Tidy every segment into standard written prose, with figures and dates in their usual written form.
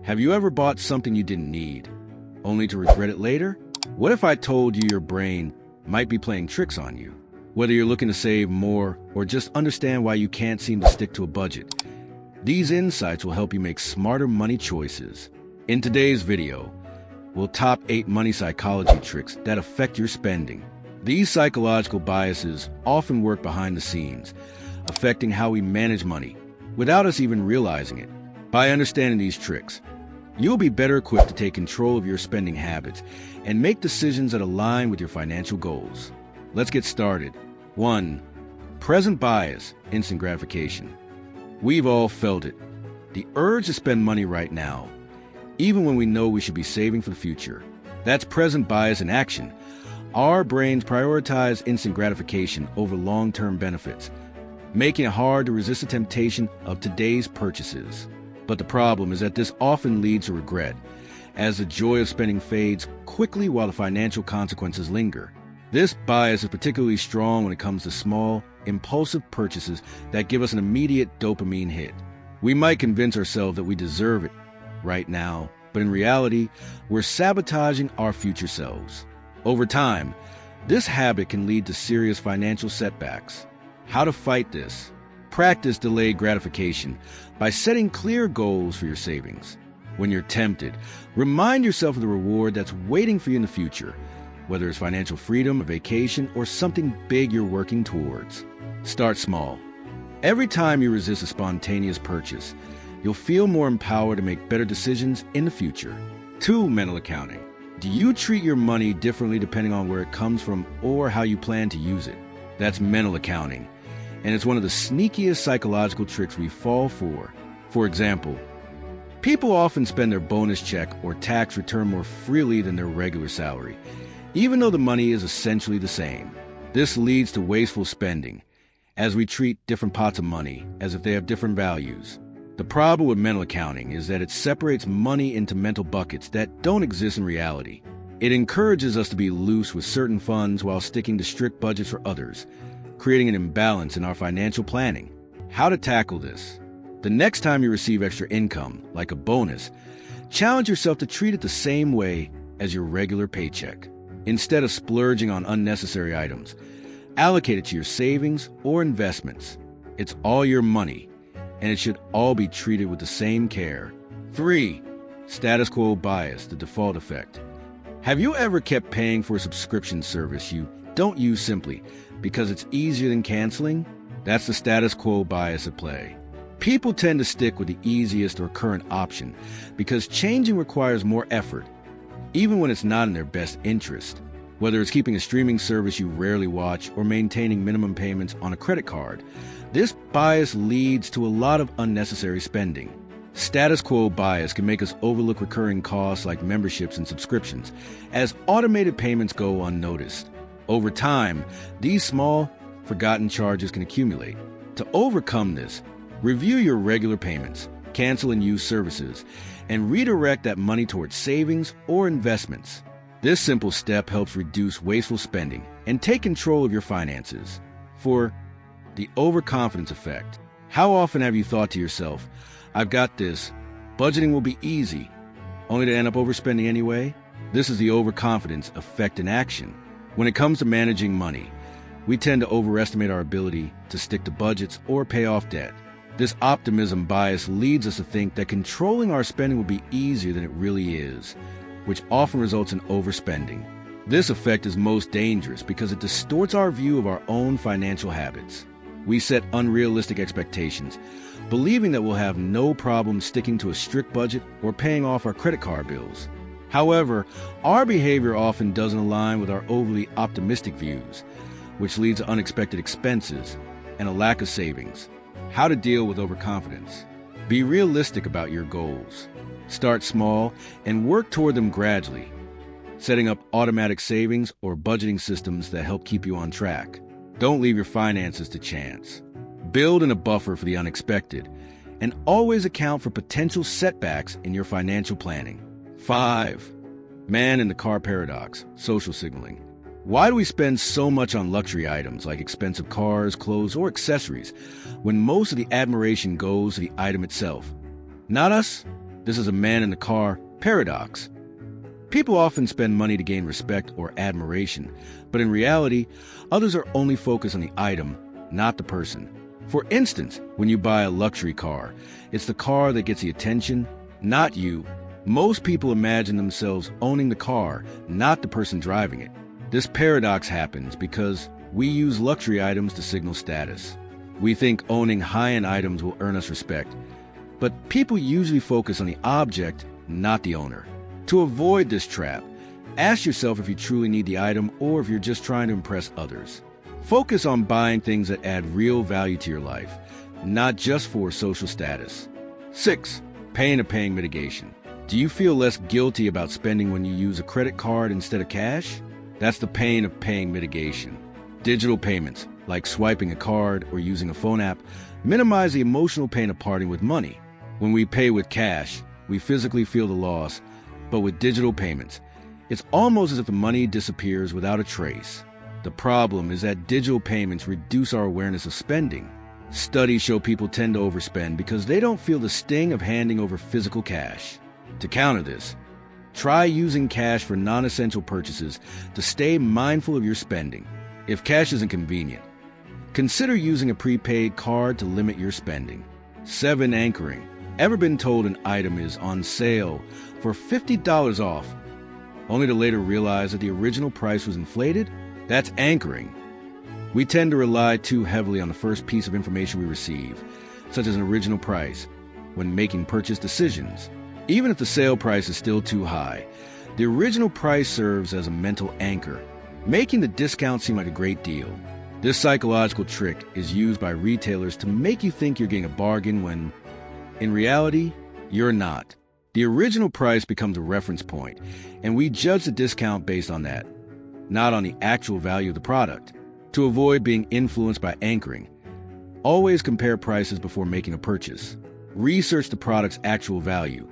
Have you ever bought something you didn't need, only to regret it later? What if I told you your brain might be playing tricks on you? Whether you're looking to save more or just understand why you can't seem to stick to a budget, these insights will help you make smarter money choices. In today's video, we'll top 8 money psychology tricks that affect your spending. These psychological biases often work behind the scenes, affecting how we manage money without us even realizing it. By understanding these tricks, you'll be better equipped to take control of your spending habits and make decisions that align with your financial goals. Let's get started. 1. Present bias, instant gratification. We've all felt it. The urge to spend money right now, even when we know we should be saving for the future. That's present bias in action. Our brains prioritize instant gratification over long-term benefits, making it hard to resist the temptation of today's purchases. But the problem is that this often leads to regret, as the joy of spending fades quickly while the financial consequences linger. This bias is particularly strong when it comes to small, impulsive purchases that give us an immediate dopamine hit. We might convince ourselves that we deserve it right now, but in reality, we're sabotaging our future selves. Over time, this habit can lead to serious financial setbacks. How to fight this? Practice delayed gratification by setting clear goals for your savings. When you're tempted, remind yourself of the reward that's waiting for you in the future, whether it's financial freedom, a vacation, or something big you're working towards. Start small. Every time you resist a spontaneous purchase, you'll feel more empowered to make better decisions in the future. 2. Mental accounting. Do you treat your money differently depending on where it comes from or how you plan to use it? That's mental accounting, and it's one of the sneakiest psychological tricks we fall for. For example, people often spend their bonus check or tax return more freely than their regular salary, even though the money is essentially the same. This leads to wasteful spending, as we treat different pots of money as if they have different values. The problem with mental accounting is that it separates money into mental buckets that don't exist in reality. It encourages us to be loose with certain funds while sticking to strict budgets for others, creating an imbalance in our financial planning. How to tackle this? The next time you receive extra income, like a bonus, challenge yourself to treat it the same way as your regular paycheck. Instead of splurging on unnecessary items, allocate it to your savings or investments. It's all your money, and it should all be treated with the same care. 3. Status quo bias, the default effect. Have you ever kept paying for a subscription service you don't use simply because it's easier than canceling? That's the status quo bias at play. People tend to stick with the easiest or current option because changing requires more effort, even when it's not in their best interest. Whether it's keeping a streaming service you rarely watch or maintaining minimum payments on a credit card, this bias leads to a lot of unnecessary spending. Status quo bias can make us overlook recurring costs like memberships and subscriptions, as automated payments go unnoticed. Over time, these small, forgotten charges can accumulate. To overcome this, review your regular payments, cancel unused services, and redirect that money towards savings or investments. This simple step helps reduce wasteful spending and take control of your finances. 4. The overconfidence effect. How often have you thought to yourself, I've got this, budgeting will be easy, only to end up overspending anyway? This is the overconfidence effect in action. When it comes to managing money, we tend to overestimate our ability to stick to budgets or pay off debt. This optimism bias leads us to think that controlling our spending will be easier than it really is, which often results in overspending. This effect is most dangerous because it distorts our view of our own financial habits. We set unrealistic expectations, believing that we'll have no problem sticking to a strict budget or paying off our credit card bills. However, our behavior often doesn't align with our overly optimistic views, which leads to unexpected expenses and a lack of savings. How to deal with overconfidence? Be realistic about your goals. Start small and work toward them gradually, setting up automatic savings or budgeting systems that help keep you on track. Don't leave your finances to chance. Build in a buffer for the unexpected, and always account for potential setbacks in your financial planning. 5. Man in the car paradox, social signaling. Why do we spend so much on luxury items like expensive cars, clothes, or accessories when most of the admiration goes to the item itself? Not us, This is a man in the car paradox. People often spend money to gain respect or admiration, but in reality, others are only focused on the item, not the person. For instance, when you buy a luxury car, it's the car that gets the attention, not you. Most people imagine themselves owning the car, not the person driving it. This paradox happens because we use luxury items to signal status. We think owning high-end items will earn us respect, but people usually focus on the object, not the owner. To avoid this trap, ask yourself if you truly need the item or if you're just trying to impress others. Focus on buying things that add real value to your life, not just for social status. 6. Pain of paying mitigation. Do you feel less guilty about spending when you use a credit card instead of cash? That's the pain of paying mitigation. Digital payments, like swiping a card or using a phone app, minimize the emotional pain of parting with money. When we pay with cash, we physically feel the loss, but with digital payments, it's almost as if the money disappears without a trace. The problem is that digital payments reduce our awareness of spending. Studies show people tend to overspend because they don't feel the sting of handing over physical cash. To counter this, try using cash for non-essential purchases to stay mindful of your spending. If cash isn't convenient, consider using a prepaid card to limit your spending. 7. Anchoring. Ever been told an item is on sale for $50 off, only to later realize that the original price was inflated? That's anchoring. We tend to rely too heavily on the first piece of information we receive, such as an original price, when making purchase decisions. Even if the sale price is still too high, the original price serves as a mental anchor, making the discount seem like a great deal. This psychological trick is used by retailers to make you think you're getting a bargain when, in reality, you're not. The original price becomes a reference point, and we judge the discount based on that, not on the actual value of the product. To avoid being influenced by anchoring, always compare prices before making a purchase. Research the product's actual value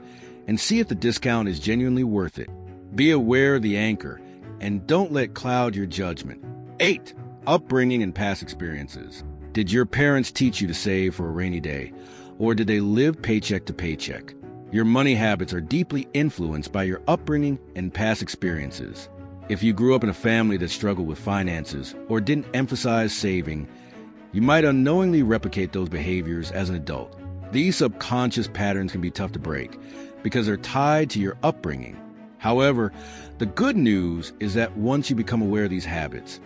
and see if the discount is genuinely worth it. Be aware of the anchor and don't let cloud your judgment. 8. Upbringing and past experiences. Did your parents teach you to save for a rainy day, or did they live paycheck to paycheck? Your money habits are deeply influenced by your upbringing and past experiences. If you grew up in a family that struggled with finances or didn't emphasize saving, you might unknowingly replicate those behaviors as an adult. These subconscious patterns can be tough to break because they're tied to your upbringing. However, the good news is that once you become aware of these habits,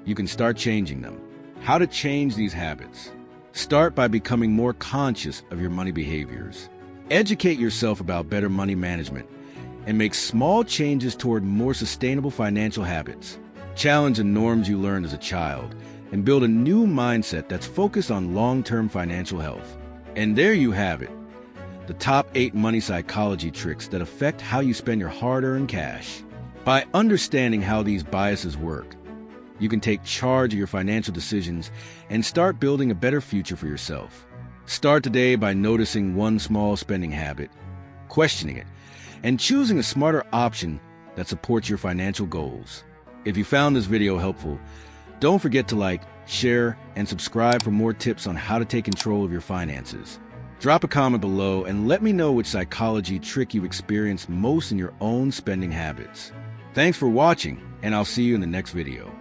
you can start changing them. How to change these habits? Start by becoming more conscious of your money behaviors. Educate yourself about better money management and make small changes toward more sustainable financial habits. Challenge the norms you learned as a child and build a new mindset that's focused on long-term financial health. And there you have it, the top 8 money psychology tricks that affect how you spend your hard-earned cash. By understanding how these biases work, you can take charge of your financial decisions and start building a better future for yourself. Start today by noticing one small spending habit, questioning it, and choosing a smarter option that supports your financial goals. If you found this video helpful, don't forget to like, share, and subscribe for more tips on how to take control of your finances. Drop a comment below and let me know which psychology trick you experienced most in your own spending habits. Thanks for watching, and I'll see you in the next video.